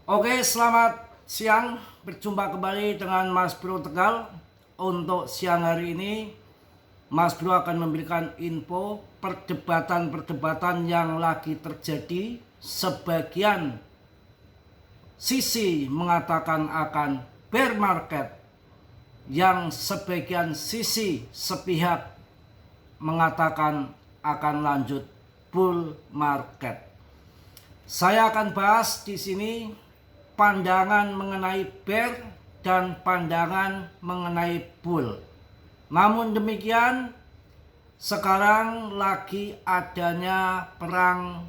Oke, selamat siang. Berjumpa kembali dengan Mas Bro Tegal. Untuk siang hari ini, Mas Bro akan memberikan info perdebatan-perdebatan yang lagi terjadi. Sebagian sisi mengatakan akan bear market, yang sebagian sisi sepihak mengatakan akan lanjut bull market. Saya akan bahas di sini pandangan mengenai bear dan pandangan mengenai bull. Namun demikian, sekarang lagi adanya perang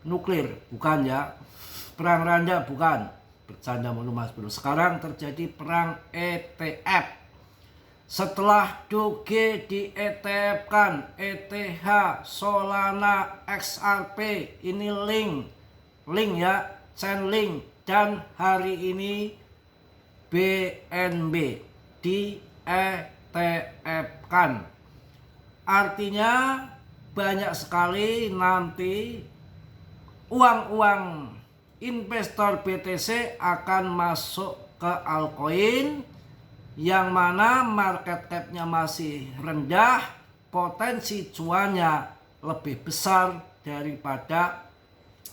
nuklir, bukan ya? Perang randa, bukan. Bercanda mulu Mas Bro. Sekarang terjadi perang ETF. Setelah Doge di ETF-kan, ETH, Solana, XRP, ini link ya, Chainlink, dan hari ini BNB di ETF-kan. Artinya banyak sekali nanti uang-uang investor BTC akan masuk ke altcoin yang mana market cap-nya masih rendah, potensi cuannya lebih besar daripada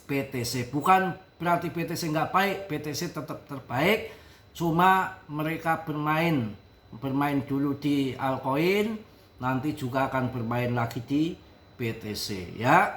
BTC. Bukan berarti BTC nggak baik, BTC tetap terbaik, cuma mereka bermain dulu di altcoin, nanti juga akan bermain lagi di BTC ya.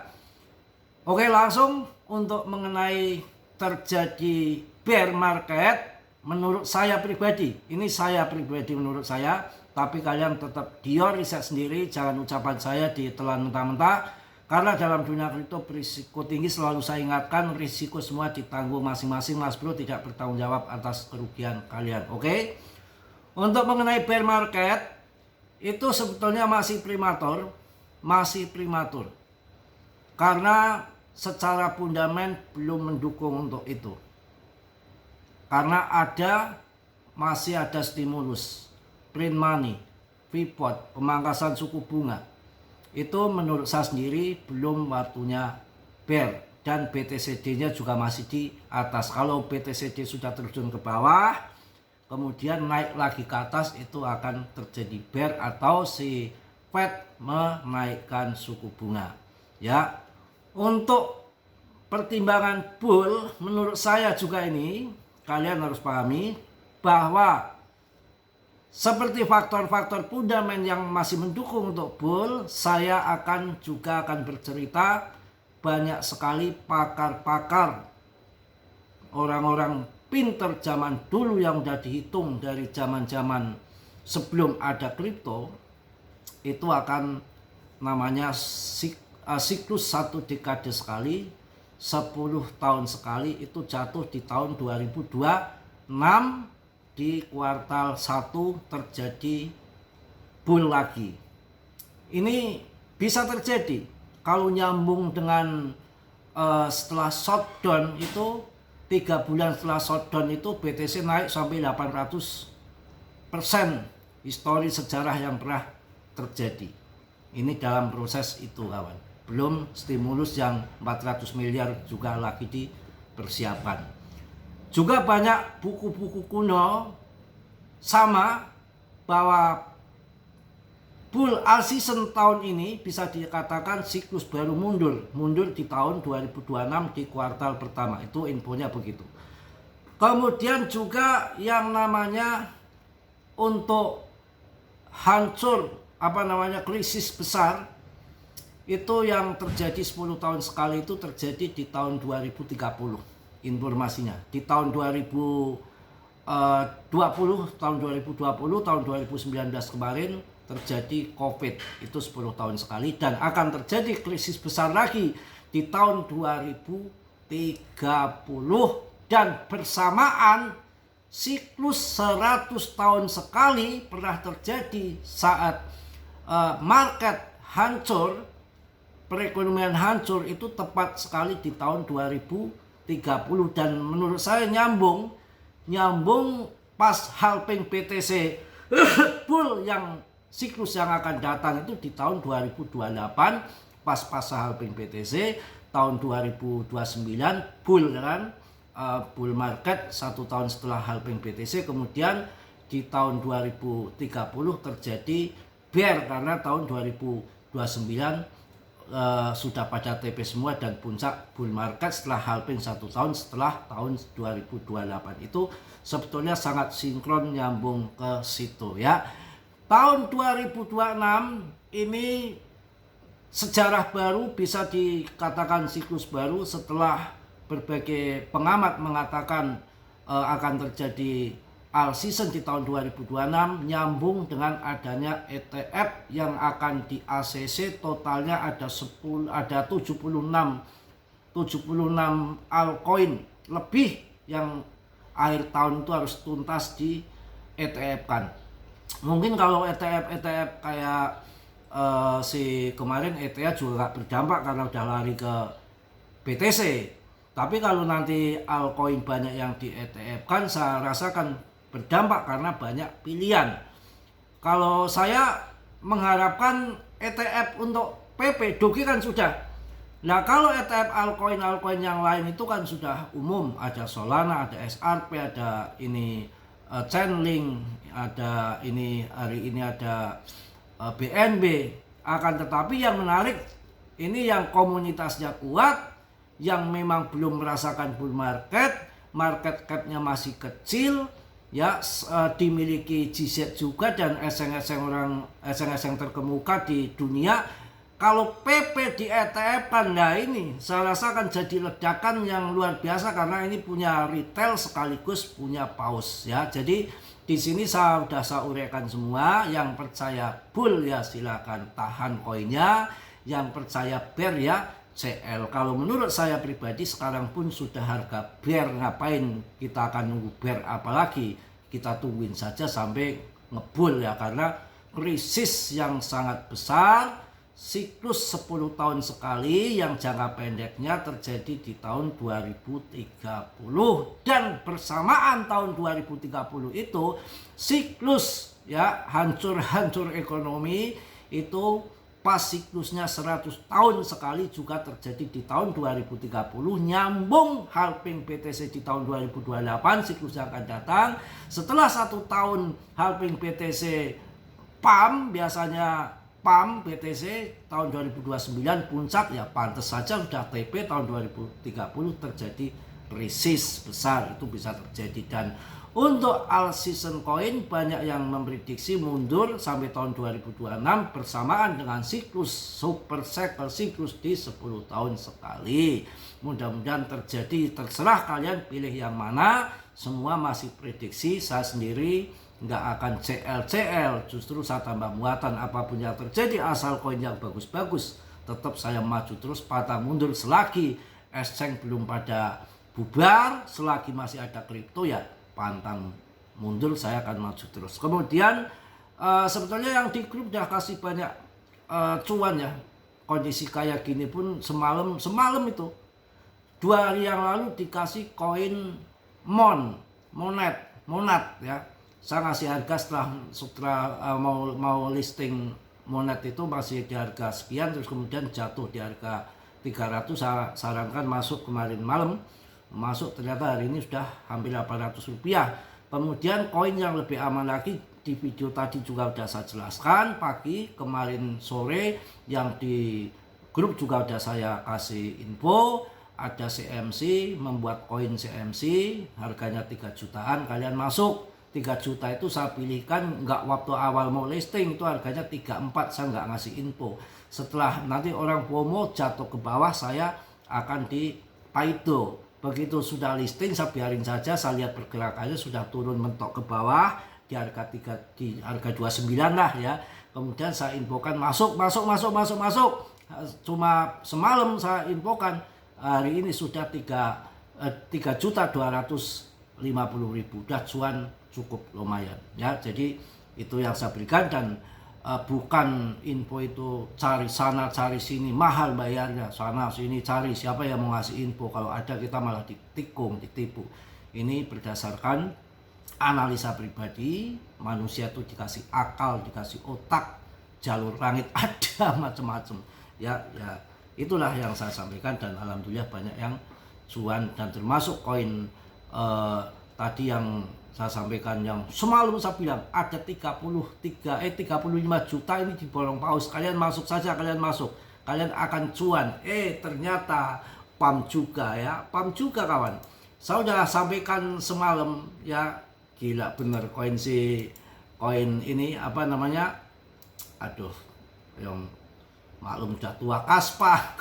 Oke, langsung untuk mengenai terjadi bear market, menurut saya pribadi, ini saya pribadi menurut saya, tapi kalian tetap riset sendiri, jangan ucapan saya ditelan mentah-mentah. Karena dalam dunia kripto berisiko tinggi, selalu saya ingatkan, risiko semua ditanggung masing-masing. Mas Bro tidak bertanggung jawab atas kerugian kalian. Oke? Untuk mengenai bear market, itu sebetulnya masih prematur. Karena secara fundament belum mendukung untuk itu. Karena masih ada stimulus, print money, freeport, pemangkasan suku bunga. Itu menurut saya sendiri belum waktunya bear, dan BTCD-nya juga masih di atas. Kalau BTCD sudah terjun ke bawah, kemudian naik lagi ke atas, itu akan terjadi bear atau si Fed menaikkan suku bunga. Ya, untuk pertimbangan bull, menurut saya juga ini kalian harus pahami bahwa seperti faktor-faktor fundament yang masih mendukung untuk bull, saya akan bercerita banyak sekali pakar-pakar, orang-orang pinter zaman dulu yang udah dihitung dari zaman-zaman sebelum ada kripto, itu akan namanya siklus 1 dekade sekali, 10 tahun sekali, itu jatuh di tahun 2026. Di kuartal 1 terjadi bull lagi. Ini bisa terjadi kalau nyambung dengan setelah shutdown itu, 3 bulan setelah shutdown itu BTC naik sampai 800%. Histori sejarah yang pernah terjadi. Ini dalam proses itu kawan. Belum stimulus yang 400 miliar juga lagi dipersiapkan. Juga banyak buku-buku kuno sama bahwa bull all-season tahun ini bisa dikatakan siklus baru mundur di tahun 2026 di kuartal pertama. Itu infonya begitu. Kemudian juga yang namanya untuk hancur krisis besar, itu yang terjadi 10 tahun sekali, itu terjadi di tahun 2030. Informasinya di tahun 2020, tahun 2019 kemarin terjadi COVID, itu 10 tahun sekali, dan akan terjadi krisis besar lagi di tahun 2030, dan bersamaan siklus 100 tahun sekali pernah terjadi saat market hancur, perekonomian hancur, itu tepat sekali di tahun 2030. Dan menurut saya nyambung pas halving BTC bull yang siklus yang akan datang itu di tahun 2028, pas halving BTC tahun 2029 bull kan. bull market 1 tahun setelah halving BTC, kemudian di tahun 2030 terjadi bear karena tahun 2029 sudah pada TP semua dan puncak bull market setelah halving 1 tahun setelah tahun 2028 itu sebetulnya sangat sinkron nyambung ke situ ya. Tahun 2026 ini sejarah baru, bisa dikatakan siklus baru setelah berbagai pengamat mengatakan akan terjadi all season di tahun 2026, nyambung dengan adanya ETF yang akan di ACC. Totalnya ada 76 altcoin lebih yang akhir tahun itu harus tuntas di ETF kan. Mungkin kalau ETF kayak si kemarin ETH juga gak berdampak karena udah lari ke BTC. Tapi kalau nanti altcoin banyak yang di ETF kan, saya rasakan berdampak karena banyak pilihan. Kalau saya mengharapkan ETF untuk PP, Doge kan sudah. Nah kalau ETF altcoin yang lain itu kan sudah umum, ada Solana, ada XRP, ada ini Chainlink, ada ini hari ini ada BNB. Akan tetapi yang menarik ini yang komunitasnya kuat, yang memang belum merasakan bull market, market cap-nya masih kecil ya, dimiliki GZ juga dan eseng-eseng terkemuka di dunia. Kalau PP di ETF kan, nah ini saya rasa akan jadi ledakan yang luar biasa karena ini punya retail sekaligus punya paus ya. Jadi di sini saya uraikan semua. Yang percaya bull ya silakan tahan koinnya, yang percaya bear ya CL. Kalau menurut saya pribadi sekarang pun sudah harga bear, ngapain kita akan nunggu bear apalagi, kita tungguin saja sampai ngebull ya, karena krisis yang sangat besar, siklus 10 tahun sekali yang jangka pendeknya terjadi di tahun 2030, dan bersamaan tahun 2030 itu siklus ya hancur ekonomi itu pas siklusnya 100 tahun sekali juga terjadi di tahun 2030, nyambung halving BTC di tahun 2028 siklus yang akan datang. Setelah 1 tahun halving BTC PAM, biasanya PAM BTC tahun 2029 puncak ya, pantas saja sudah TP tahun 2030 terjadi krisis besar, itu bisa terjadi. Dan untuk all season coin banyak yang memprediksi mundur sampai tahun 2026 bersamaan dengan siklus super cycle, siklus di 10 tahun sekali. Mudah-mudahan terjadi, terserah kalian pilih yang mana. Semua masih prediksi, saya sendiri nggak akan CL, justru saya tambah muatan apapun yang terjadi, asal koin yang bagus-bagus tetap saya maju terus, pantang mundur selagi exchange belum pada bubar, selagi masih ada kripto ya pantang mundur, saya akan maju terus. Kemudian sebetulnya yang di grup udah kasih banyak cuan ya, kondisi kayak gini pun semalam itu 2 hari yang lalu dikasih koin Monat ya. Saya ngasih harga setelah mau listing Monet itu masih di harga sekian, terus kemudian jatuh di harga 300. Saya sarankan masuk kemarin malam, masuk ternyata hari ini sudah hampir 800 rupiah. Kemudian koin yang lebih aman lagi di video tadi juga sudah saya jelaskan, pagi kemarin sore yang di grup juga sudah saya kasih info. Ada CMC, membuat koin CMC harganya 3 jutaan, kalian masuk. 3 juta itu saya pilihkan nggak waktu awal mau listing, itu harganya 34, saya nggak ngasih info. Setelah nanti orang promo jatuh ke bawah, saya akan di Paido. Begitu sudah listing saya biarin saja, saya lihat pergerakannya sudah turun mentok ke bawah di harga 29 lah ya. Kemudian saya infokan masuk. Cuma semalam saya infokan, hari ini sudah 3.250.000, udah cuan cukup lumayan ya. Jadi itu yang saya berikan, dan bukan info itu cari sana cari sini mahal bayarnya, sana sini cari siapa yang mau ngasih info, kalau ada kita malah ditikung, ditipu. Ini berdasarkan analisa pribadi, manusia itu dikasih akal, dikasih otak, jalur langit ada macam-macam ya. Itulah yang saya sampaikan, dan alhamdulillah banyak yang cuan, dan termasuk koin tadi yang saya sampaikan, yang semalam saya bilang ada 35 juta ini diborong paus. Kalian masuk saja, kalian masuk, kalian akan cuan. Ternyata pam juga ya, pam juga kawan. Saya sudah sampaikan semalam ya, gila bener koin ini apa namanya, aduh, yang maklum udah tua, Kaspa.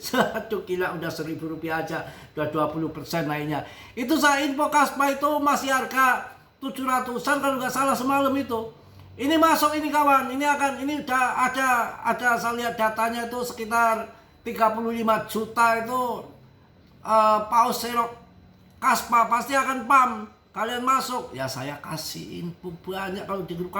Satu gila, udah Rp1.000 aja, udah 20% naiknya. Itu saya info Kaspa itu masih harga 700-an kalau nggak salah semalam itu. Ini masuk ini kawan, ini udah ada saya lihat datanya itu sekitar 35 juta itu paus serok Kaspa, pasti akan pam. Kalian masuk, ya saya kasih info banyak kalau di grup.